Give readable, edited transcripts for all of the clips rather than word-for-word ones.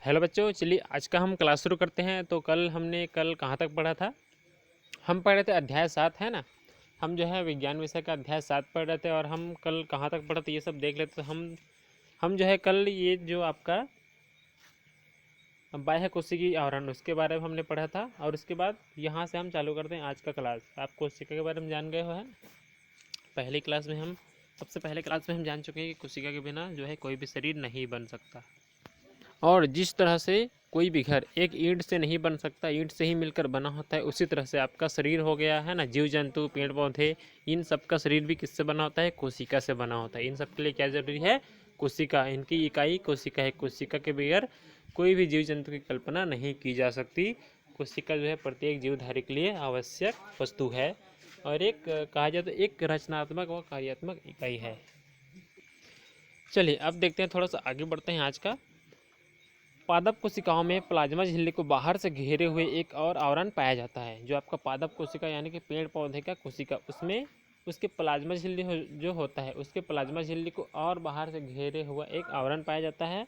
Hello बच्चों, चलिए आज का हम क्लास शुरू करते हैं। तो कल कहाँ तक पढ़ा था? हम पढ़ रहे थे अध्याय 7, है ना। हम जो है विज्ञान विषय का अध्याय 7 पढ़ रहे थे और हम कल कहाँ तक पढ़ा थे ये सब देख लेते। तो हम जो है कल ये जो आपका बाह्य कोशिकीय आवरण उसके बारे में हमने पढ़ा था। और उसके बाद यहाँ से हम चालू करते हैं आज का क्लास। आप कोशिका के बारे में जान गए हो, है। पहली क्लास में हम सबसे पहले क्लास में हम जान चुके हैं कि कोशिका के बिना जो है कोई भी शरीर नहीं बन सकता। और जिस तरह से कोई भी घर एक ईंट से नहीं बन सकता, ईंट से ही मिलकर बना होता है, उसी तरह से आपका शरीर हो गया, है ना। जीव जंतु, पेड़ पौधे, इन सब का शरीर भी किससे बना होता है? कोशिका से बना होता है। इन सब के लिए क्या जरूरी है? कोशिका। इनकी इकाई कोशिका है। कोशिका के बगैर कोई भी जीव जंतु की कल्पना नहीं की जा सकती। कोशिका जो है प्रत्येक जीवधारी के लिए आवश्यक वस्तु है और एक कहा जाए तो एक रचनात्मक व कार्यात्मक इकाई है। चलिए अब देखते हैं, थोड़ा सा आगे बढ़ते हैं आज का। पादप कोशिकाओं में प्लाज्मा झिल्ली को बाहर से घेरे हुए एक और आवरण पाया जाता है। जो आपका पादप कोशिका यानी कि पेड़ पौधे का कोशिका, उसमें उसके प्लाज्मा झिल्ली जो होता है, उसके प्लाज्मा झिल्ली को और बाहर से घेरे हुआ एक आवरण पाया जाता है,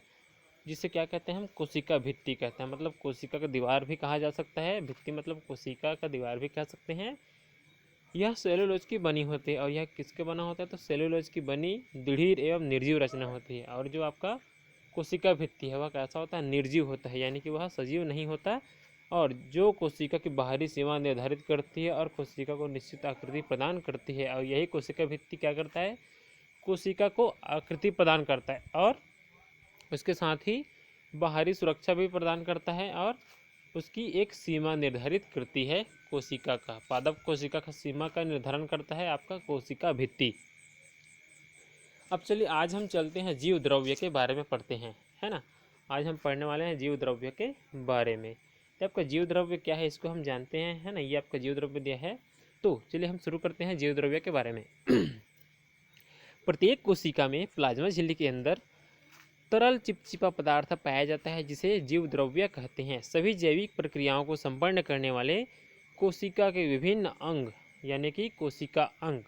जिसे क्या कहते हैं? हम कोशिका भित्ति कहते हैं। मतलब कोशिका का दीवार भी कहा जा सकता है। भित्ति मतलब कोशिका का दीवार भी कह सकते हैं। यह सेलुलोज की बनी होती है। और यह किसके बना होता है? तो सेलुलोज की बनी दृढ़ एवं निर्जीव रचना होती है। और जो आपका कोशिका भित्ति है वह कैसा होता है? निर्जीव होता है, यानी कि वह सजीव नहीं होता। और जो कोशिका की बाहरी सीमा निर्धारित करती है और कोशिका को निश्चित आकृति प्रदान करती है। और यही कोशिका भित्ति क्या करता है? कोशिका को आकृति प्रदान करता है और उसके साथ ही बाहरी सुरक्षा भी प्रदान करता है और उसकी एक सीमा निर्धारित करती है। कोशिका का, पादप कोशिका का सीमा का निर्धारण करता है आपका कोशिका भित्ति। अब चलिए आज हम चलते हैं जीव द्रव्य के बारे में पढ़ते हैं, है ना। आज हम पढ़ने वाले हैं जीव द्रव्य के बारे में। तो आपका जीव द्रव्य क्या है इसको हम जानते हैं, है ना। ये आपका जीव द्रव्य दिया है। तो चलिए हम शुरू करते हैं जीव द्रव्य के बारे में। प्रत्येक कोशिका में प्लाज्मा झिल्ली के अंदर तरल चिपचिपा पदार्थ पाया जाता है, जिसे जीव द्रव्य कहते हैं। सभी जैविक प्रक्रियाओं को संपन्न करने वाले कोशिका के विभिन्न अंग, यानी कि कोशिका अंग,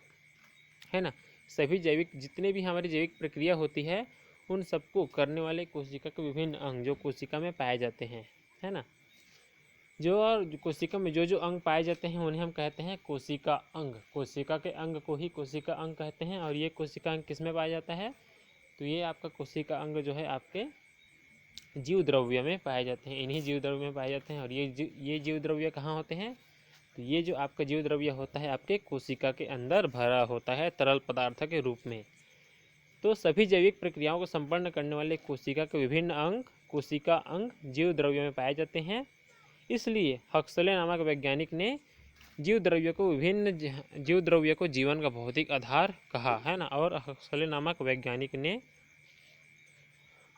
है ना। सभी जैविक, जितने भी हमारी जैविक प्रक्रिया होती है, उन सबको करने वाले कोशिका के विभिन्न अंग जो कोशिका में पाए जाते हैं, है ना। जो और कोशिका में जो जो अंग पाए जाते हैं उन्हें हम कहते हैं कोशिका अंग। कोशिका के अंग को ही कोशिका अंग कहते हैं। और ये कोशिका अंग किस में पाया जाता है? तो ये आपका कोशिका अंग जो है आपके जीव द्रव्य में पाए जाते हैं। इन्हीं जीव द्रव्य में पाए जाते हैं। और ये जीव द्रव्य कहाँ होते हैं? तो ये जो आपका जीव द्रव्य होता है आपके कोशिका के अंदर भरा होता है तरल पदार्थ के रूप में। तो सभी जैविक प्रक्रियाओं को संपन्न करने वाले कोशिका के विभिन्न अंग, कोशिका अंग जीव द्रव्य में पाए जाते हैं। इसलिए हक्सले नामक वैज्ञानिक ने जीव द्रव्य को जीवन का भौतिक आधार कहा, है ना। और हक्सले नामक वैज्ञानिक ने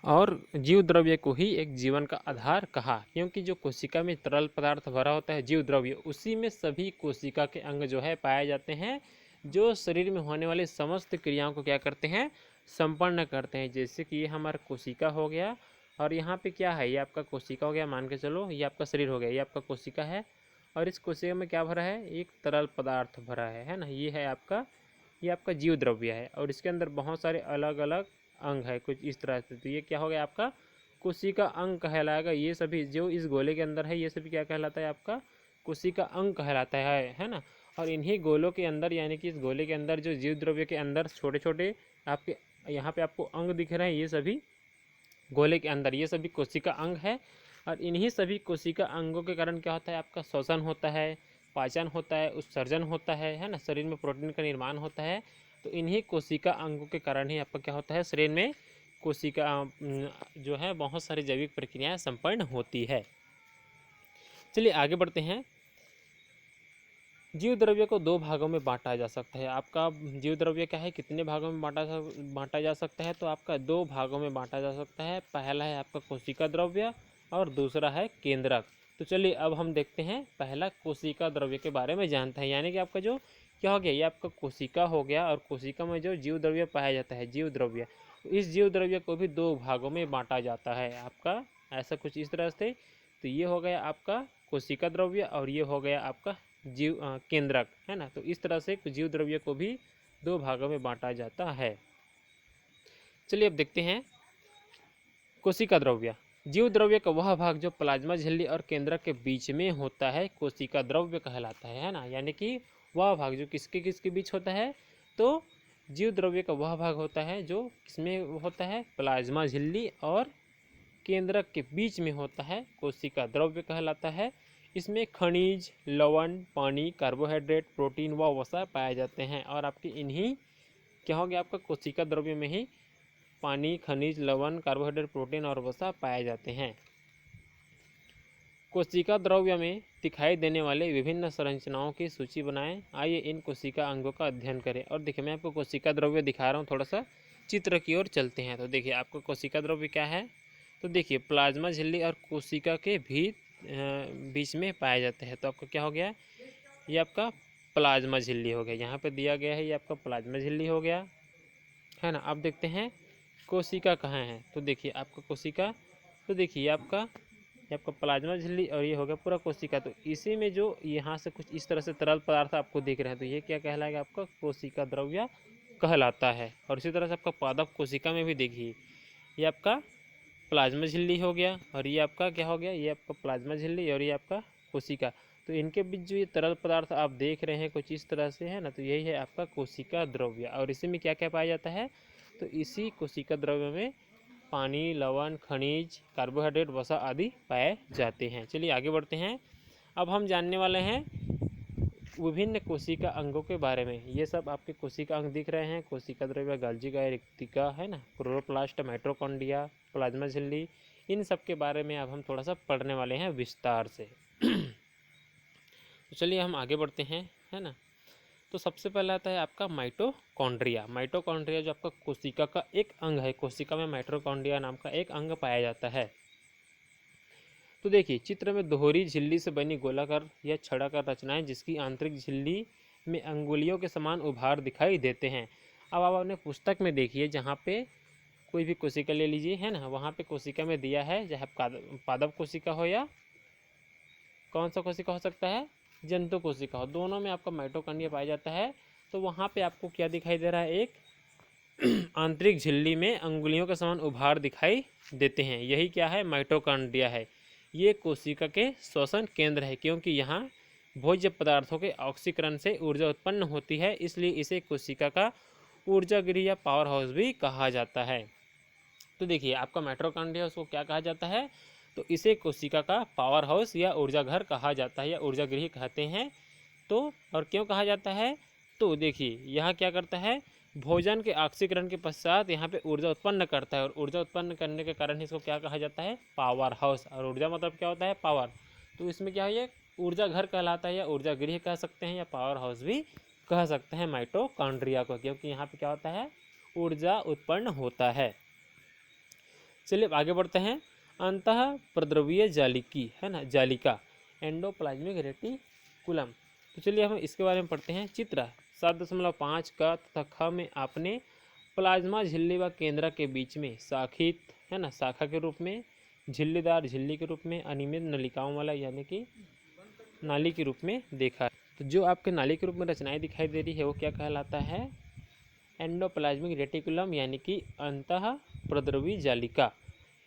और जीव द्रव्य को ही एक जीवन का आधार कहा, क्योंकि जो कोशिका में तरल पदार्थ भरा होता है जीव द्रव्य, उसी में सभी कोशिका के अंग जो है पाए जाते हैं, जो शरीर में होने वाली समस्त क्रियाओं को क्या करते हैं? संपन्न करते हैं। जैसे कि ये हमारा कोशिका हो गया और यहाँ पे क्या है? ये आपका कोशिका हो गया, मान के चलो। ये आपका शरीर हो गया, ये आपका कोशिका है। और इस कोशिका में क्या भरा है? एक तरल पदार्थ भरा है ना। ये है आपका, ये आपका जीव द्रव्य है। और इसके अंदर बहुत सारे अलग अलग अंग है कुछ इस तरह से। तो ये क्या हो गया? आपका कोशिका अंग कहलाएगा। ये सभी जो इस गोले के अंदर है ये सभी क्या कहलाता है? आपका कोशिका अंग कहलाता है ना। और इन्हीं गोलों के अंदर, यानी कि इस गोले के अंदर जो जीव द्रव्य के अंदर छोटे छोटे आपके यहाँ पे आपको अंग दिख रहे हैं, ये सभी गोले के अंदर ये सभी कोशिका अंग है। और इन्हीं सभी कोशिका अंगों के कारण क्या होता है? आपका श्वसन होता है, पाचन होता है, उत्सर्जन होता है ना। शरीर में प्रोटीन का निर्माण होता है। तो इन्हीं कोशिका अंगों के कारण ही आपका क्या होता है? शरीर में कोशिका जो है बहुत सारी जैविक प्रक्रियाएं संपन्न होती है। चलिए आगे बढ़ते हैं। जीव द्रव्य को दो भागों में बांटा जा सकता है। आपका जीव द्रव्य क्या है? कितने भागों में बांटा जा सकता है? तो आपका दो भागों में बांटा जा सकता है। पहला है आपका कोशिका द्रव्य और दूसरा है केंद्रक। तो चलिए अब हम देखते हैं, पहला कोशिका द्रव्य के बारे में जानते हैं। यानी कि आपका जो क्या हो गया? ये आपका कोशिका हो गया और कोशिका में जो जीव द्रव्य पाया जाता है, जीव द्रव्य, तो इस जीव द्रव्य को भी दो भागों में बांटा जाता है आपका, ऐसा कुछ इस तरह से। तो ये हो गया आपका कोशिका द्रव्य और ये हो गया आपका जीव केंद्रक, है ना। तो इस तरह से जीव द्रव्य को भी दो भागों में बांटा जाता है। चलिए अब देखते हैं कोशिका द्रव्य। जीव द्रव्य का वह भाग जो प्लाज्मा झिल्ली और केंद्रक के बीच में होता है कोशिका द्रव्य कहलाता है ना। यानी कि वह भाग जो किसके किसके बीच होता है, तो जीव द्रव्य का वह भाग होता है जो किसमें होता है, प्लाज्मा झिल्ली और केंद्रक के बीच में होता है, कोशिका द्रव्य कहलाता है। इसमें खनिज, लवण, पानी, कार्बोहाइड्रेट, प्रोटीन व वसा पाए जाते हैं। और आपके इन्हीं क्या हो गया, आपका कोशिका द्रव्य में ही पानी, खनिज, लवण, कार्बोहाइड्रेट, प्रोटीन और वसा पाए जाते हैं। कोशिका द्रव्य में दिखाई देने वाले विभिन्न संरचनाओं की सूची बनाएं। आइए इन कोशिका अंगों का अध्ययन करें। और देखिए मैं आपको कोशिका द्रव्य दिखा रहा हूँ, थोड़ा सा चित्र की ओर चलते हैं। तो देखिए आपका कोशिका द्रव्य क्या है, तो देखिए प्लाज्मा झिल्ली और कोशिका के बीच में पाए जाते हैं। तो आपका क्या हो गया, ये आपका प्लाज्मा झिल्ली हो गया, यहाँ पे दिया गया है, ये आपका प्लाज्मा झिल्ली हो गया है ना। अब देखते हैं कोशिका कहाँ है, तो देखिए आपका कोशिका, तो देखिए ये आपका प्लाज्मा झिल्ली और ये हो गया पूरा कोशिका। तो इसी में जो यहाँ से कुछ इस तरह से तरल पदार्थ आपको दिख रहे हैं, तो ये क्या कहलाएगा, आपका कोशिका द्रव्य कहलाता है। और इसी तरह से आपका पादप कोशिका में भी देखिए, ये आपका प्लाज्मा झिल्ली हो गया और ये आपका क्या हो गया, ये आपका प्लाज्मा झिल्ली और ये आपका कोशिका। तो इनके बीच जो ये तरल पदार्थ आप देख रहे हैं कुछ इस तरह से है ना, तो यही है आपका कोशिका द्रव्य। और इसी में क्या क्या पाया जाता है, तो इसी कोशिका द्रव्य में पानी, लवण, खनिज, कार्बोहाइड्रेट, वसा आदि पाए जाते हैं। चलिए आगे बढ़ते हैं। अब हम जानने वाले हैं विभिन्न कोशिका अंगों के बारे में। ये सब आपके कोशिका अंग दिख रहे हैं, कोशिका द्रव्य, गाल्जी का रिक्तिका है ना, क्लोरोप्लास्ट, माइटोकॉन्ड्रिया, प्लाज्मा झिल्ली, इन सब के बारे में अब हम थोड़ा सा पढ़ने वाले हैं विस्तार से। तो चलिए हम आगे बढ़ते हैं, है ना। तो सबसे पहले आता है आपका माइटोकॉन्ड्रिया। माइटोकॉन्ड्रिया जो आपका कोशिका का एक अंग है, कोशिका में माइटोकॉन्ड्रिया नाम का एक अंग पाया जाता है। तो देखिए चित्र में दोहरी झिल्ली से बनी गोलाकार या छड़ाकार रचनाएं जिसकी आंतरिक झिल्ली में अंगुलियों के समान उभार दिखाई देते हैं। अब आप अपने पुस्तक में देखिए, जहाँ पे कोई भी कोशिका ले लीजिए है ना, वहाँ पे कोशिका में दिया है, चाहे पादप कोशिका हो या कौन सा कोशिका हो सकता है, जंतु कोशिका हो, दोनों में आपका माइटोकॉन्ड्रिया पाया जाता है। तो वहाँ पे आपको क्या दिखाई दे रहा है, एक आंतरिक झिल्ली में अंगुलियों के समान उभार दिखाई देते हैं, यही क्या है, माइटोकॉन्ड्रिया है। ये कोशिका के श्वसन केंद्र है, क्योंकि यहाँ भोज्य पदार्थों के ऑक्सीकरण से ऊर्जा उत्पन्न होती है, इसलिए इसे कोशिका का ऊर्जा गृह या पावर हाउस भी कहा जाता है। तो देखिए आपका माइटोकॉन्ड्रिया, उसको क्या कहा जाता है, तो इसे कोशिका का पावर हाउस या ऊर्जा घर कहा जाता है या ऊर्जा गृह कहते हैं। तो और क्यों कहा जाता है, तो देखिए यहाँ क्या करता है, भोजन के ऑक्सीकरण के पश्चात यहाँ पे ऊर्जा उत्पन्न करता है, और ऊर्जा उत्पन्न करने के कारण इसको क्या कहा जाता है, पावर हाउस। और ऊर्जा मतलब क्या होता है, पावर। तो इसमें क्या है, ऊर्जा घर कहलाता है या ऊर्जा गृह कह सकते हैं या पावर हाउस भी कह सकते हैं माइटोकॉन्ड्रिया को, क्योंकि यहाँ पे क्या होता है, ऊर्जा उत्पन्न होता है। चलिए आगे बढ़ते हैं। अंतः प्रद्रवीय जालिकी है ना, जालिका, एंडोप्लाज्मिक रेटिकुलम। तो चलिए हम इसके बारे में पढ़ते हैं। चित्र 7.5 का तथा ख में आपने प्लाज्मा झिल्ली व केंद्र के बीच में शाखित है ना, शाखा के रूप में, झिल्लीदार झिल्ली के रूप में, अनियमित नलिकाओं वाला यानी कि नाली के रूप में देखा। तो जो आपके नाली के रूप में रचनाएं दिखाई दे रही है वो क्या कहलाता है, एंडोप्लाज्मिक रेटिकुलम यानी कि अंतः प्रद्रवी जालिका।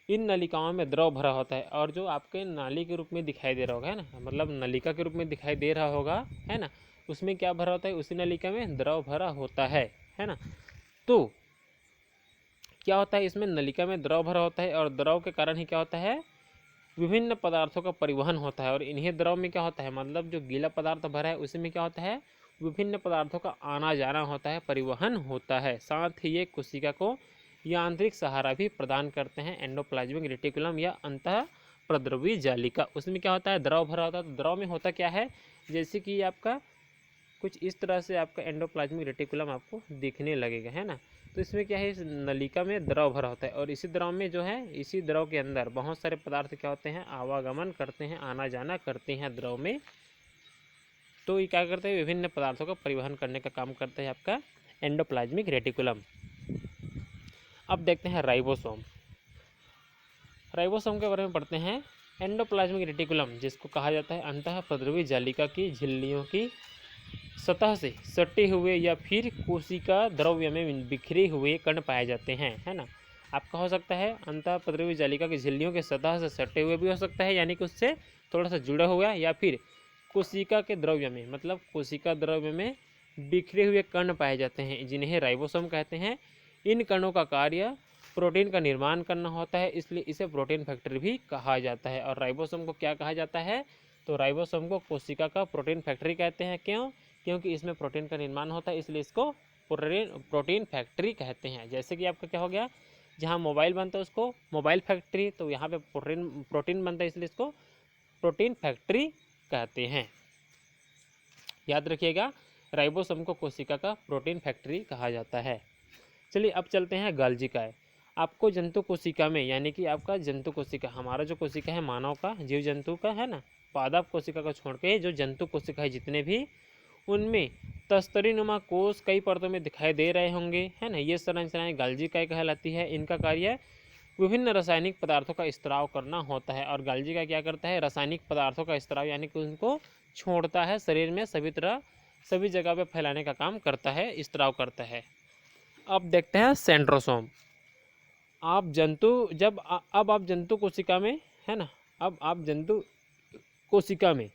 इन नलिकाओं में द्रव भरा होता है, और जो आपके नाली के रूप में दिखाई दे रहा होगा है ना, मतलब नलिका के रूप में दिखाई दे रहा होगा है ना, उसमें क्या भरा होता है, उसी नलिका में द्रव भरा होता है ना। तो क्या होता है, इसमें नलिका में द्रव भरा होता है, और द्रव के कारण ही क्या होता है, विभिन्न पदार्थों का परिवहन होता है। और इन्हीं द्रव में क्या होता है, मतलब जो गीला पदार्थ भरा है उसी में क्या होता है, विभिन्न पदार्थों का आना जाना होता है, परिवहन होता है। साथ ही ये कोशिका को यांत्रिक सहारा भी प्रदान करते हैं। एंडोप्लाज्मिक रेटिकुलम या अंतः प्रद्रवी जालिका, उसमें क्या होता है, द्रव भरा होता है। तो द्रव में होता क्या है, जैसे कि आपका कुछ इस तरह से आपका एंडोप्लाज्मिक रेटिकुलम आपको दिखने लगेगा है ना। तो इसमें क्या है, इस नलिका में द्रव भरा होता है, और इसी द्रव में जो है, इसी द्रव के अंदर बहुत सारे पदार्थ क्या होते हैं, आवागमन करते हैं, आना जाना करते हैं द्रव में। तो ये क्या करते हैं, विभिन्न पदार्थों का परिवहन करने का काम करता है आपका एंडोप्लाज्मिक रेटिकुलम। अब देखते हैं राइबोसोम। राइबोसोम के बारे में पढ़ते हैं। एंडोप्लाज्मिक रेटिकुलम जिसको कहा जाता है अंतः प्रद्रवी जालिका की झिल्लियों की सतह से सटे हुए या फिर कोशिका द्रव्य में बिखरे हुए कण पाए जाते हैं है ना। आपका हो सकता है अंतःपद्रव्य जालिका की झिल्लियों की सतह से सटे हुए भी हो सकता है, यानी कि उससे थोड़ा सा जुड़ा हुआ, या फिर कोशिका के द्रव्य में, मतलब कोशिका द्रव्य में बिखरे हुए कण पाए जाते हैं, जिन्हें राइबोसोम कहते हैं। इन कणों का कार्य प्रोटीन का निर्माण करना होता है, इसलिए इसे प्रोटीन फैक्ट्री भी कहा जाता है। और राइबोसोम को क्या कहा जाता है? तो राइबोसोम को कोशिका का प्रोटीन फैक्ट्री कहते हैं। क्यों? क्योंकि इसमें प्रोटीन का निर्माण होता है, इसलिए इसको प्रोटीन फैक्ट्री कहते हैं। जैसे कि आपका क्या हो गया, जहाँ मोबाइल बनता है उसको मोबाइल फैक्ट्री, तो यहाँ पे प्रोटीन बनता है, इसलिए इसको प्रोटीन फैक्ट्री कहते हैं। याद रखिएगा, राइबोसोम को कोशिका का प्रोटीन फैक्ट्री कहा जाता है। चलिए अब चलते हैं गाल्जिकाएँ। आपको जंतु कोशिका में, यानी कि आपका जंतु कोशिका, हमारा जो कोशिका है मानव का, जीव जंतु का है ना, पादप कोशिका को छोड़ के जो जंतु कोशिका है जितने भी, उनमें तस्तरी नुमा कोष कई परतों में दिखाई दे रहे होंगे, है ना। ये संरचनाएं गाल्जिकाएँ कहलाती है। इनका कार्य विभिन्न रासायनिक पदार्थों का स्त्राव करना होता है। और गाल्जिका क्या करता है? रासायनिक पदार्थों का स्त्राव, यानी कि उनको छोड़ता है, शरीर में सभी जगह पे फैलाने का काम करता है, स्त्राव करता है। अब देखते हैं सेंट्रोसोम। अब आप जंतु कोशिका में, है ना, अब आप जंतु कोशिका में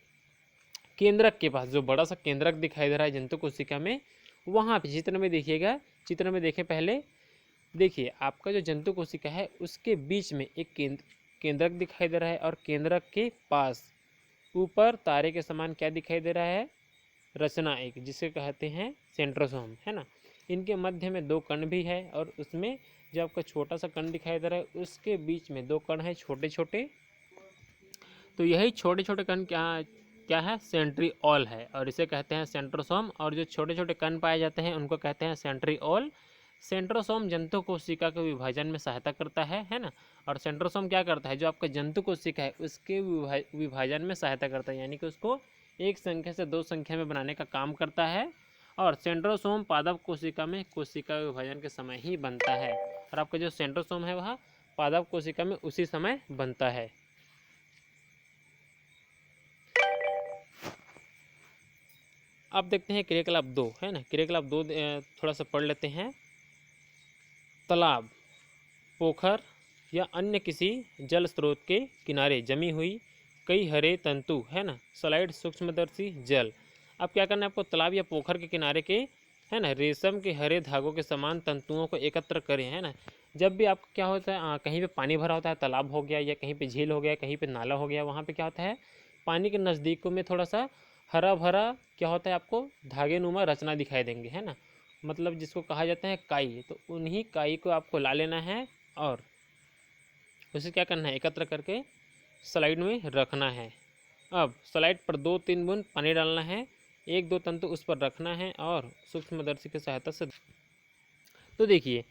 केंद्रक के पास जो बड़ा सा केंद्रक दिखाई दे रहा है जंतु कोशिका में, वहाँ पे चित्र में देखिएगा, चित्र में देखें पहले, देखिए आपका जो जंतु कोशिका है उसके बीच में एक केंद्रक दिखाई दे रहा है, और केंद्रक के पास ऊपर तारे के समान क्या दिखाई दे रहा है? रचना एक, जिसे कहते हैं सेंट्रोसोम, है ना। इनके मध्य में दो कण भी है, और उसमें जो आपका छोटा सा कण दिखाई दे रहा है उसके बीच में दो कण है छोटे छोटे। तो यही छोटे छोटे कण क्या है? सेंट्रिओल है, और इसे कहते हैं सेंट्रोसोम। और जो छोटे छोटे कण पाए जाते हैं उनको कहते हैं सेंट्रिओल। सेंट्रोसोम जंतु कोशिका के विभाजन में सहायता करता है ना। और सेंट्रोसोम क्या करता है? जो आपका जंतु कोशिका है उसके विभाजन में सहायता करता है, यानी कि उसको एक संख्या से दो संख्या में बनाने का काम करता है। और सेंट्रोसोम पादप कोशिका में कोशिका विभाजन के समय ही बनता है, और आपका जो सेंट्रोसोम है वह पादप कोशिका में उसी समय बनता है। अब देखते हैं क्रियाकलाप 2, है ना। क्रियाकलाप 2 थोड़ा सा पढ़ लेते हैं। तालाब, पोखर या अन्य किसी जल स्रोत के किनारे जमी हुई कई हरे तंतु, है ना, स्लाइड सूक्ष्मदर्शी जल। अब क्या करना है आपको? तालाब या पोखर के किनारे के, है ना, रेशम के हरे धागों के समान तंतुओं को एकत्र करें, है ना। जब भी आपको क्या होता है, कहीं पे पानी भरा होता है, तालाब हो गया या कहीं पे झील हो गया, कहीं पे नाला हो गया, वहाँ पे क्या होता है, पानी के नज़दीकों में थोड़ा सा हरा भरा क्या होता है, आपको धागे नुमा रचना दिखाई देंगे, है ना, मतलब जिसको कहा जाता है काई। तो उन्हीं काई को आपको ला लेना है, और उसे क्या करना है? एकत्र करके स्लाइड में रखना है। अब स्लाइड पर 2-3 बूंद पानी डालना है, एक दो तंतु उस पर रखना है, और सूक्ष्मदर्शी की सहायता से, तो देखिए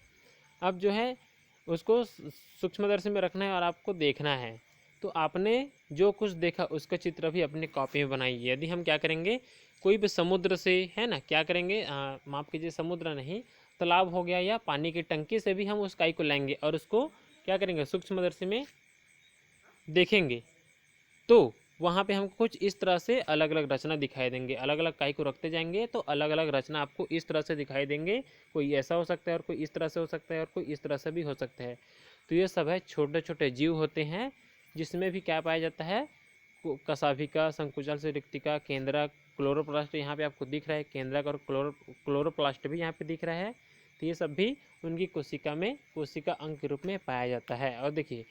अब जो है उसको सूक्ष्मदर्शी में रखना है और आपको देखना है। तो आपने जो कुछ देखा उसका चित्र भी अपनी कॉपी में बनाइए। यदि हम क्या करेंगे, कोई भी समुद्र से, है ना, क्या करेंगे, माफ़ कीजिए, समुद्र नहीं, तालाब हो गया या पानी की टंकी से भी हम उस काई को लाएंगे और उसको क्या करेंगे, सूक्ष्मदर्शी में देखेंगे, तो वहाँ पे हमको कुछ इस तरह से अलग अलग रचना दिखाई देंगे। अलग अलग काई को रखते जाएंगे तो अलग अलग रचना आपको इस तरह से दिखाई देंगे। कोई ऐसा हो सकता है और कोई इस तरह से हो सकता है और कोई इस तरह से भी हो सकता है। तो ये सब है छोटे छोटे जीव होते हैं, जिसमें भी क्या पाया जाता है, कशाभिका, संकुचल से रिक्तिका, केंद्रक, क्लोरोप्लास्ट यहाँ पे आपको दिख रहा है, केंद्रक और क्लोरोप्लास्ट भी यहाँ पे दिख रहा है। तो ये सब भी उनकी कोशिका में कोशिका अंग के रूप में पाया जाता है। और देखिए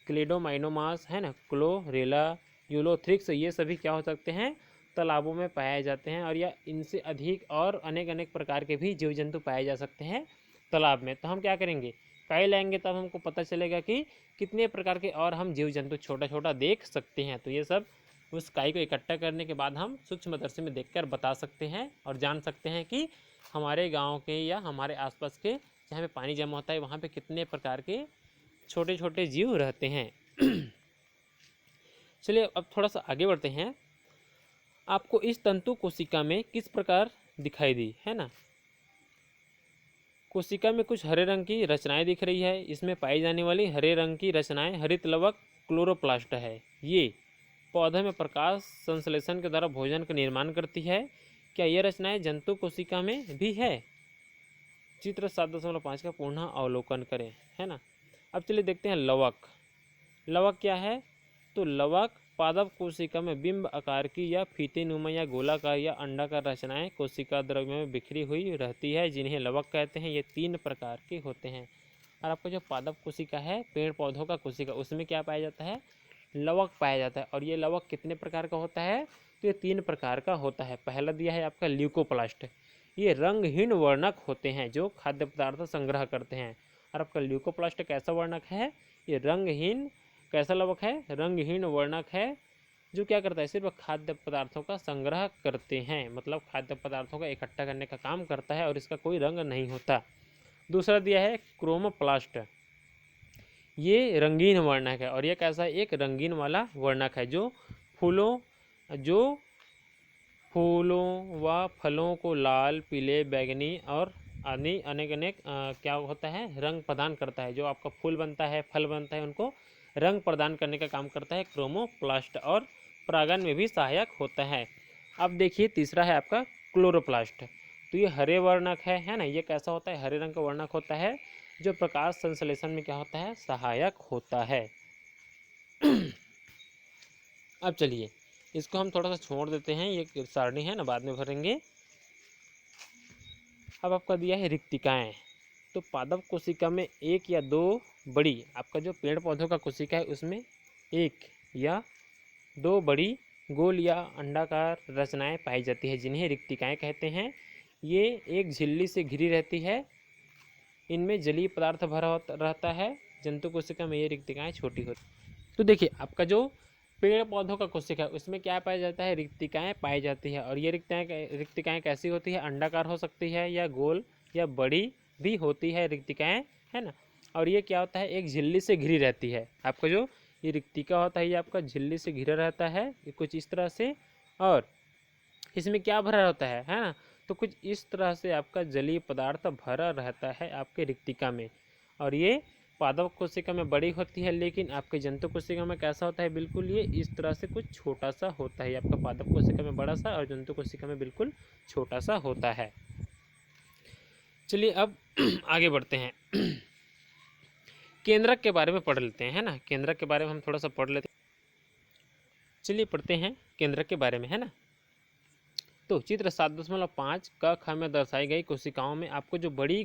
क्लेडोमाइनोमास, है ना, क्लोरेला, यूलोथ्रिक्स, ये सभी क्या हो सकते हैं, तालाबों में पाए जाते हैं। और या इनसे अधिक और अनेक अनेक प्रकार के भी जीव जंतु पाए जा सकते हैं तालाब में। तो हम क्या करेंगे, काई लाएंगे, तब हमको पता चलेगा कि कितने प्रकार के और हम जीव जंतु छोटा छोटा देख सकते हैं। तो ये सब उस काई को इकट्ठा करने के बाद हम सूक्ष्मदर्शी में देखकर बता सकते हैं और जान सकते हैं कि हमारे गाँव के या हमारे आसपास के जहाँ पे पानी जमा होता है वहाँ पे कितने प्रकार के छोटे छोटे जीव रहते हैं। चलिए अब थोड़ा सा आगे बढ़ते हैं। आपको इस तंतु कोशिका में किस प्रकार दिखाई दी, है ना, कोशिका में कुछ हरे रंग की रचनाएं दिख रही है। इसमें पाई जाने वाली हरे रंग की रचनाएं हरित लवक क्लोरोप्लास्ट है। ये पौधे में प्रकाश संश्लेषण के द्वारा भोजन का निर्माण करती है। क्या ये रचनाएं जंतु कोशिका में भी है? चित्र 7.5 का पुनः अवलोकन करें, है ना। अब चलिए देखते हैं लवक। लवक क्या है? तो लवक पादप कोशिका में बिंब आकार की या फीतेनुमा या गोलाकार या अंडाकार रचनाएं कोशिका द्रव्य में बिखरी हुई रहती है, जिन्हें लवक कहते हैं। ये 3 प्रकार के होते हैं। और आपका जो पादप कोशिका है, पेड़ पौधों का कोशिका, उसमें क्या पाया जाता है? लवक पाया जाता है। और ये लवक कितने प्रकार का होता है? तो ये 3 प्रकार का होता है। पहला दिया है आपका ल्यूकोप्लास्ट। ये रंगहीन वर्णक होते हैं जो खाद्य पदार्थ संग्रह करते हैं। और आपका ल्यूकोप्लास्ट कैसा वर्णक है? ये रंगहीन, कैसा लवक है? रंगहीन वर्णक है, जो क्या करता है? सिर्फ खाद्य पदार्थों का संग्रह करते हैं, मतलब खाद्य पदार्थों का इकट्ठा करने का काम करता है और इसका कोई रंग नहीं होता। दूसरा दिया है क्रोमोप्लास्ट। ये रंगीन वर्णक है और ये कैसा है? एक रंगीन वाला वर्णक है जो फूलों व फलों को लाल, पीले, बैंगनी और अनेक अनेक क्या होता है? रंग प्रदान करता है। जो आपका फूल बनता है, फल बनता है, उनको रंग प्रदान करने का काम करता है क्रोमोप्लास्ट, और परागण में भी सहायक होता है। अब देखिए तीसरा है आपका क्लोरोप्लास्ट। तो ये हरे वर्णक है ना? ये कैसा होता है? हरे रंग का वर्णक होता है, जो प्रकाश संश्लेषण में क्या होता है? सहायक होता है। अब चलिए इसको हम थोड़ा सा छोड़ देते हैं, ये सारणी है ना, बाद में भरेंगे। अब आपका दिया है रिक्तिकाएँ। तो पादप कोशिका में 1 या 2 बड़ी, आपका जो पेड़ पौधों का कोशिका है उसमें 1 या 2 बड़ी गोल या अंडाकार रचनाएं पाई जाती है, जिन्हें रिक्तिकाएँ कहते हैं। ये एक झिल्ली से घिरी रहती है। इनमें जलीय पदार्थ भरा रहता है। जंतु कोशिका में ये रिक्तिकाएँ छोटी होती। तो देखिए आपका जो पेड़ पौधों का कोशिका है उसमें क्या पाया जाता है? रिक्तिकाएँ पाई जाती है। और ये रिक्तिकाएँ कैसी होती है? अंडाकार हो सकती है या गोल या बड़ी भी होती है रिक्तिकाएँ, है ना। और ये क्या होता है? एक झिल्ली से घिरी रहती है। आपका जो ये रिक्तिका होता है ये आपका झिल्ली से घिरा रहता है, कुछ इस तरह से। और इसमें क्या भरा रहता है ना? तो कुछ इस तरह से आपका जलीय पदार्थ भरा रहता है आपके रिक्तिका में। और ये पादप कोशिका में बड़ी होती है, लेकिन आपके जंतु कोशिका में कैसा होता है? बिल्कुल ये इस तरह से कुछ छोटा सा होता है। आपका पादप कोशिका में बड़ा सा और जंतु कोशिका में बिल्कुल छोटा सा होता है। चलिए अब आगे बढ़ते हैं। केंद्रक के बारे में पढ़ लेते हैं, है ना। केंद्रक के बारे में हम थोड़ा सा पढ़ लेते हैं। चलिए पढ़ते हैं केंद्रक के बारे में, है ना। तो चित्र 7.5 क ख में दर्शाई गई कोशिकाओं में आपको जो बड़ी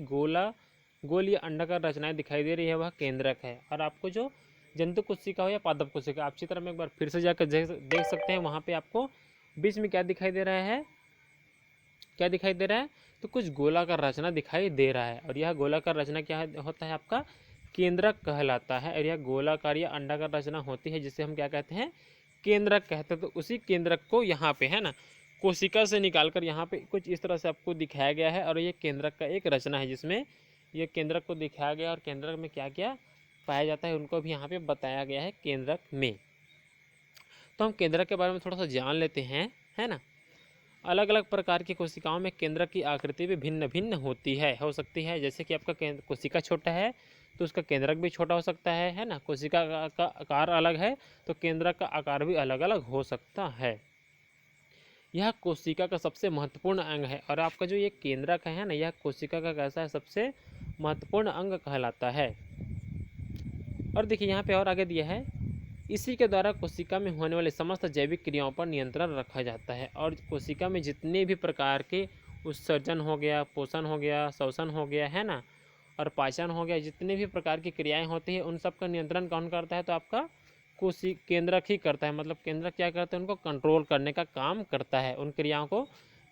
गोल या अंडाकार रचनाएं दिखाई दे रही है वह केंद्रक है। और आपको जो जंतु कोशिका हो या पादप कोशिका, आप चित्र में एक बार फिर से जाकर देख सकते हैं। वहाँ पे आपको बीच में क्या दिखाई दे रहा है? क्या दिखाई दे रहा है? तो कुछ गोलाकार रचना दिखाई दे रहा है। और यह गोलाकार रचना क्या होता है? आपका केंद्रक कहलाता है। और यह गोलाकार या अंडाकार रचना होती है जिसे हम क्या कहते हैं? केंद्रक कहते हैं। तो उसी केंद्रक को यहाँ पे, है ना, कोशिका से निकालकर यहाँ पे कुछ इस तरह से आपको दिखाया गया है। और ये केंद्रक का एक रचना है जिसमें ये केंद्रक को दिखाया गया। और केंद्रक में क्या क्या पाया जाता है उनको भी यहाँ पे बताया गया है केंद्रक में। तो हम केंद्रक के बारे में थोड़ा सा जान लेते हैं, है ना। अलग अलग प्रकार की कोशिकाओं में केंद्रक की आकृति भी भिन्न भिन्न होती है, हो सकती है। जैसे कि आपका कोशिका छोटा है तो उसका केंद्रक भी छोटा हो सकता है ना। कोशिका का आकार अलग है तो केंद्रक का आकार भी अलग अलग हो सकता है। यह कोशिका का सबसे महत्वपूर्ण अंग है। और आपका जो ये केंद्रक है ना, यह कोशिका का कैसा है? सबसे महत्वपूर्ण अंग कहलाता है। और देखिए यहाँ पे और आगे दिया है, इसी के द्वारा कोशिका में होने वाली समस्त जैविक क्रियाओं पर नियंत्रण रखा जाता है। और कोशिका में जितने भी प्रकार के उत्सर्जन हो गया, पोषण हो गया, शोषण हो गया, है ना, और पाचन हो गया, जितने भी प्रकार की क्रियाएं होती हैं उन सब का नियंत्रण कौन करता है? तो आपका केंद्रक ही करता है। मतलब केंद्रक क्या करता है? उनको कंट्रोल करने का काम करता है, उन क्रियाओं को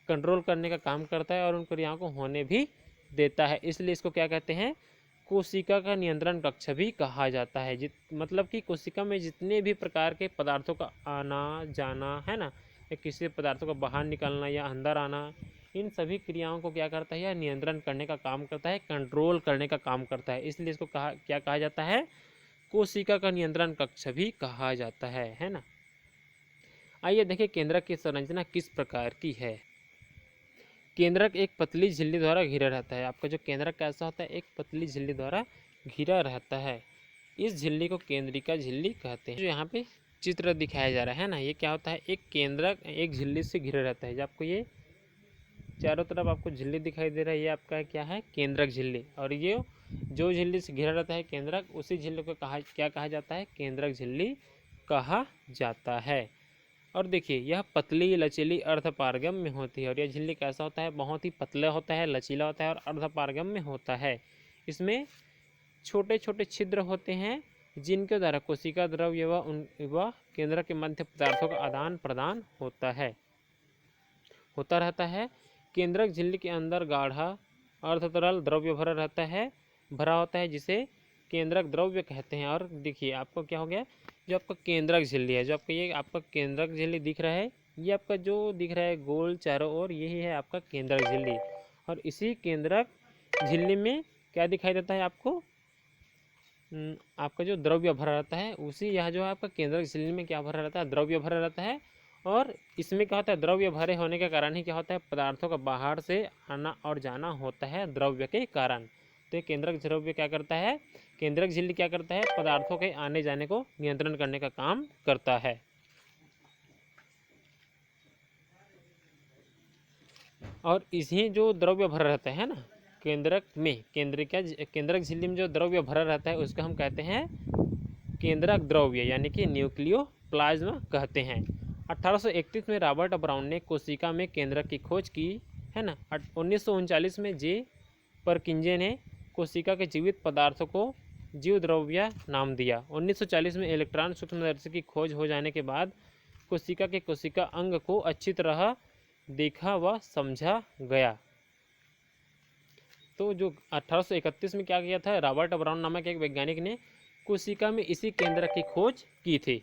कंट्रोल करने का काम करता है और उन क्रियाओं को होने भी देता है। इसलिए इसको क्या कहते हैं? कोशिका का नियंत्रण कक्ष भी कहा जाता है। मतलब कि कोशिका में जितने भी प्रकार के पदार्थों का आना जाना, है ना, या किसी पदार्थों का बाहर निकलना या अंदर आना, इन सभी क्रियाओं को क्या करता है? यह नियंत्रण करने का काम करता है, कंट्रोल करने का काम करता है। इसलिए इसको क्या कहा जाता है? कोशिका का नियंत्रण कक्ष भी कहा जाता है ना। आइए देखिए केंद्रक की संरचना किस प्रकार की है। केंद्रक एक पतली झिल्ली द्वारा घिरा रहता है। आपका जो केंद्रक कैसा होता है? एक पतली झिल्ली द्वारा घिरा रहता है। इस झिल्ली को केंद्रिका झिल्ली कहते हैं। जो यहाँ पे चित्र दिखाया जा रहा है ना, ये क्या होता है? एक केंद्रक एक झिल्ली से घिरा रहता है। जब आपको ये चारों तरफ आपको झिल्ली दिखाई दे रहा है, ये आपका क्या है? केंद्रक झिल्ली। और ये जो झिल्ली से घिरा रहता है केंद्रक, उसी झिल्ली को क्या कहा जाता है? केंद्रक झिल्ली कहा जाता है। और देखिए यह पतली लचीली अर्धपारगम्य होती है, और यह झिल्ली कैसा होता है? बहुत ही पतला होता है, लचीला होता है और अर्धपारगम्य होता है। इसमें छोटे छोटे छिद्र होते हैं जिनके द्वारा कोशिका द्रव्य व केंद्र के मध्य पदार्थों का आदान प्रदान होता रहता है। केंद्रक झिल्ली के अंदर गाढ़ा अर्धतरल द्रव्य भरा होता है जिसे केंद्रक द्रव्य कहते हैं। और देखिए आपको क्या हो गया, जो आपका केंद्रक झिल्ली है, जो आपका ये आपका केंद्रक झिल्ली दिख रहा है, ये आपका जो दिख रहा है गोल चारों ओर, यही है आपका केंद्रक झिल्ली। और इसी केंद्रक झिल्ली में क्या दिखाई देता है आपको? आपका जो द्रव्य भरा रहता है, उसी यह जो है आपका केंद्रक झिल्ली में क्या भरा रहता है? द्रव्य भरा रहता है। और इसमें क्या होता है? द्रव्य भरे होने के कारण ही क्या होता है? पदार्थों का बाहर से आना और जाना होता है द्रव्य के कारण। तो ये केंद्रक द्रव्य क्या करता है? केंद्रक झिल्ली क्या करता है? पदार्थों के आने जाने को नियंत्रण करने का काम करता है। और इसी जो द्रव्य भरा रहता है ना केंद्रक में, केंद्रक झिल्ली में जो द्रव्य भरा रहता है उसको हम कहते हैं केंद्रक द्रव्य, यानी कि न्यूक्लियोप्लाज्म कहते हैं। 1831 में रॉबर्ट ब्राउन ने कोशिका में केंद्रक की खोज की है ना। 1939 में जे परकिंजे ने कोशिका के जीवित पदार्थों को जीव द्रव्य नाम दिया। 1940 में इलेक्ट्रॉन सूक्ष्मदर्शी की खोज हो जाने के बाद कोशिका के कोशिका अंग को अच्छी तरह देखा व समझा गया। तो जो 1831 में क्या किया था, रॉबर्ट ब्राउन नामक एक वैज्ञानिक ने कोशिका में इसी केंद्रक की खोज की थी।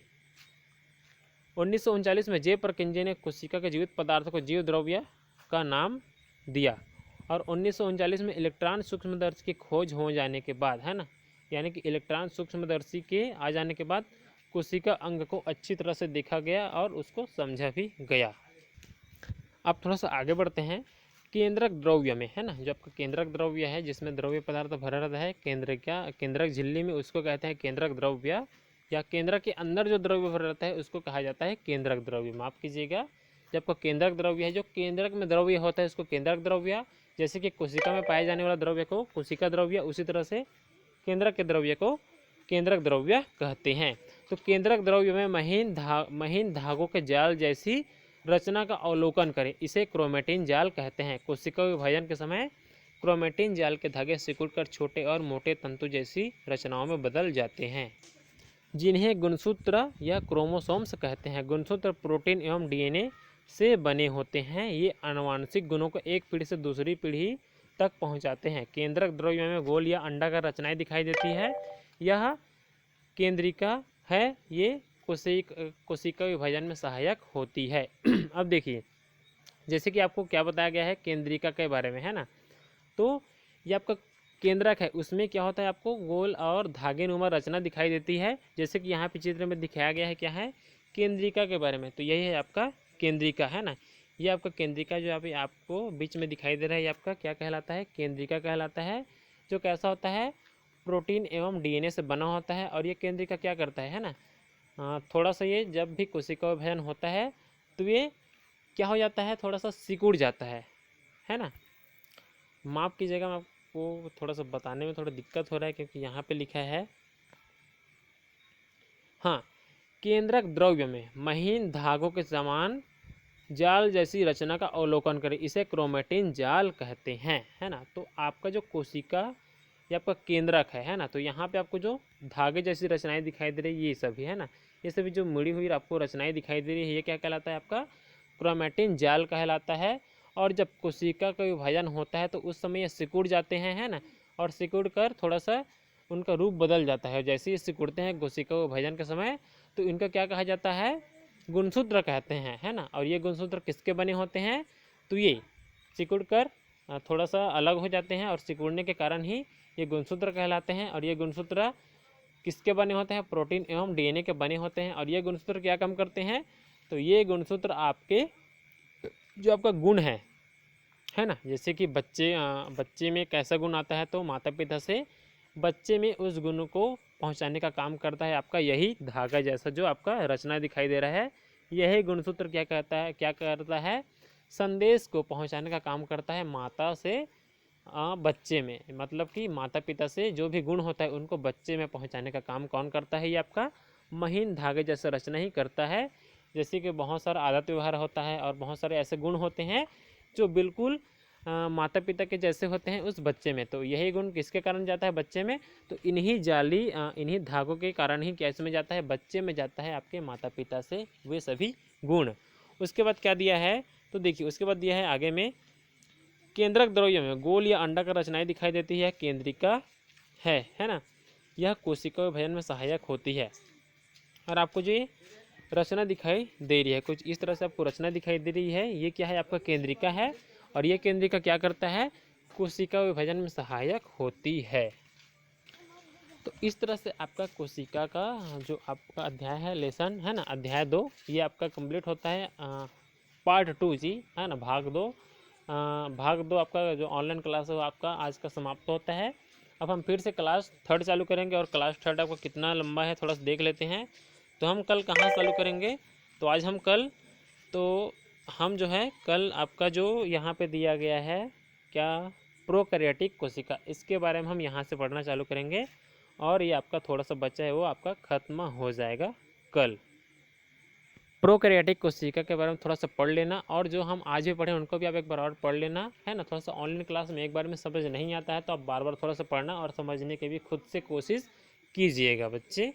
1939 में जे परकिंजे ने कोशिका के जीवित पदार्थों को जीव द्रव्य का नाम दिया। और 1939 में इलेक्ट्रॉन सूक्ष्मदर्शी की खोज हो जाने के बाद, है ना, यानी कि इलेक्ट्रॉन सूक्ष्मदर्शी के आ जाने के बाद कोशिका अंग को अच्छी तरह से देखा गया और उसको समझा भी गया। अब थोड़ा सा आगे बढ़ते हैं केंद्रक द्रव्य में, है ना। जो आपका केंद्रक द्रव्य है जिसमें द्रव्य पदार्थ भरा रहता है केंद्रक झिल्ली में, उसको कहते हैं केंद्रक द्रव्य, या केंद्रक के अंदर जो द्रव्य भरा रहता है उसको कहा जाता है केंद्रक द्रव्य। माफ कीजिएगा, जब आपका केंद्रक द्रव्य है, जो केंद्रक में द्रव्य होता है उसको केंद्रक द्रव्य, जैसे कि कोशिका में पाए जाने वाला द्रव्य को कोशिका द्रव्य, उसी तरह से केंद्रक के द्रव्य को केंद्रक द्रव्य कहते हैं। तो केंद्रक द्रव्य में महीन धागों के जाल जैसी रचना का अवलोकन करें, इसे क्रोमेटिन जाल कहते हैं। कोशिका विभाजन के समय क्रोमेटिन जाल के धागे सिकुड़कर छोटे और मोटे तंतु जैसी रचनाओं में बदल जाते हैं, जिन्हें गुणसूत्र या क्रोमोसोम्स कहते हैं। गुणसूत्र प्रोटीन एवं डीएनए से बने होते हैं। ये आनुवांशिक गुणों को एक पीढ़ी से दूसरी पीढ़ी तक पहुंचाते हैं। केंद्रक द्रव्य में गोल या अंडाकार रचनाएं दिखाई देती है। यह केंद्रिका है, ये कोशिका विभाजन में सहायक होती है। अब देखिए, जैसे कि आपको क्या बताया गया है केंद्रिका के बारे में, है ना। तो ये आपका केंद्रक है, उसमें क्या होता है, आपको गोल और धागे नुमा रचना दिखाई देती है। जैसे कि यहाँ पे चित्र में दिखाया गया है, क्या है, केंद्रिका के बारे में। तो यही है आपका केंद्रिका, है ना। ये आपका केंद्रिका जो यहाँ पे आपको बीच में दिखाई दे रहा है, ये आपका क्या कहलाता है? केंद्रिका कहलाता है। जो कैसा होता है? प्रोटीन एवं डीएनए से बना होता है। और ये केंद्रिका क्या करता है ना, थोड़ा सा ये जब भी कोशिका विभाजन होता है तो ये क्या हो जाता है, थोड़ा सा सिकुड़ जाता है ना। माफ़ कीजिएगा, मैं आपको थोड़ा सा बताने में थोड़ा दिक्कत हो रहा है क्योंकि यहाँ पे लिखा है, हाँ, केंद्रक द्रव्य में महीन धागों के समान जाल जैसी रचना का अवलोकन करें, इसे क्रोमेटिन जाल कहते हैं, है ना। तो आपका जो कोशिका ये आपका केंद्रक है ना, तो यहाँ पे आपको जो धागे जैसी रचनाएं दिखाई दे रही है, ये सभी, है ना, ये सभी जो मुड़ी हुई आपको रचनाएं दिखाई दे रही है, ये क्या कहलाता है? आपका क्रोमेटिन जाल कहलाता है। और जब कोशिका का विभाजन होता है तो उस समय ये सिकुड़ जाते हैं, है ना, और सिकुड़ कर थोड़ा सा उनका रूप बदल जाता है। जैसे ही सिकुड़ते हैं कोशिका विभाजन के समय, तो इनका क्या कहा जाता है? गुणसूत्र कहते हैं, है ना। और ये गुणसूत्र किसके बने होते हैं? तो ये सिकुड़ कर थोड़ा सा अलग हो जाते हैं, और सिकुड़ने के कारण ही ये गुणसूत्र कहलाते हैं। और ये गुणसूत्र किसके बने होते हैं? प्रोटीन एवं डीएनए के बने होते हैं। और ये गुणसूत्र क्या काम करते हैं? तो ये गुणसूत्र आपके जो आपका गुण है ना, जैसे कि बच्चे में कैसा गुण आता है, तो माता पिता से बच्चे में उस गुण को पहुंचाने का काम करता है आपका यही धागा जैसा जो आपका रचना दिखाई दे रहा है। यही गुणसूत्र क्या करता है? संदेश को पहुंचाने का काम करता है माता से बच्चे में, मतलब कि माता पिता से जो भी गुण होता है उनको बच्चे में पहुंचाने का काम कौन करता है? ये आपका महीन धागे जैसा रचना ही करता है। जैसे कि बहुत सारा आदत व्यवहार होता है और बहुत सारे ऐसे गुण होते हैं जो बिल्कुल माता पिता के जैसे होते हैं उस बच्चे में। तो यही गुण किसके कारण जाता है बच्चे में? तो इन्हीं धागों के कारण ही कैसे में जाता है? बच्चे में जाता है, आपके माता पिता से वे सभी गुण। उसके बाद क्या दिया है? तो देखिए उसके बाद दिया है आगे में, केंद्रक द्रव्य में गोल या अंडा का रचनाएं दिखाई देती है, केंद्रिका है ना। यह कोशिका विभाजन में सहायक होती है। और आपको जो ये रचना दिखाई दे रही है, कुछ इस तरह से आपको रचना दिखाई दे रही है, ये क्या है? आपका केंद्रिका है। और ये केंद्रिका क्या करता है? कोशिका विभाजन में सहायक होती है। तो इस तरह से आपका कोशिका का जो आपका अध्याय है, लेसन है ना, अध्याय 2 ये आपका कंप्लीट होता है। पार्ट 2 जी है ना, भाग 2 आपका जो ऑनलाइन क्लास है वो आपका आज का समाप्त होता है। अब हम फिर से क्लास 3 चालू करेंगे, और क्लास 3 आपका कितना लंबा है थोड़ा सा देख लेते हैं। तो हम कल कहाँ चालू करेंगे? तो आज हम कल, तो हम जो है कल आपका जो यहाँ पे दिया गया है क्या, प्रोकैरियोटिक कोशिका, इसके बारे में हम यहाँ से पढ़ना चालू करेंगे। और ये आपका थोड़ा सा बचा है वो आपका खत्म हो जाएगा कल। प्रोकैरियोटिक कोशिका के बारे में थोड़ा सा पढ़ लेना, और जो हम आज भी पढ़े उनको भी आप एक बार और पढ़ लेना है ना। थोड़ा सा ऑनलाइन क्लास में एक बार में समझ नहीं आता है तो आप बार बार थोड़ा सा पढ़ना और समझने की भी खुद से कोशिश कीजिएगा बच्चे।